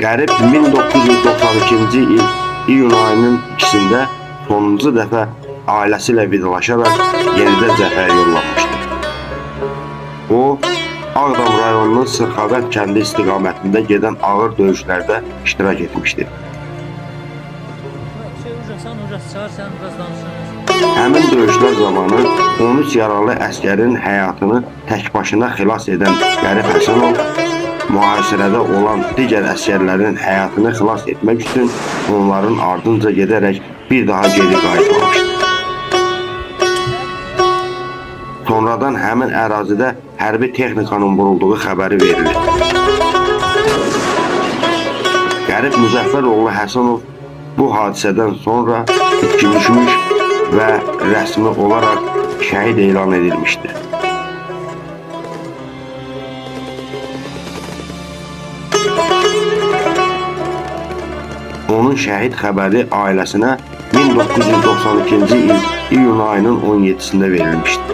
Qərib 1992-ci il iyun ayının 2-də sonuncu dəfə ailəsi ilə vidalaşaraq yenidən cəbhəyə yollanmışdır. O, Ağdam rayonunun Sırxavət kəndi istiqamətində gedən ağır döyüşlərdə iştirak etmişdir. Həmin döyüşlər zamanı 13 yaralı əskərin həyatını tək başına xilas edən Qərib Həsənov, mühasirədə olan digər əskərlərin həyatını xilas etmək üçün onların ardınca gedərək bir daha geri qayıtmamışdır. Sonradan həmin ərazidə hərbi texnikanın vurulduğu xəbəri verilir. Qərib Müzəffəroğlu Həsənov bu hadisədən sonra itkin düşmüş və rəsmi olaraq şəhid elan edilmişdir. Onun şəhid xəbəri ailəsinə 1992-ci il iyun ayının 17-də verilmişdir.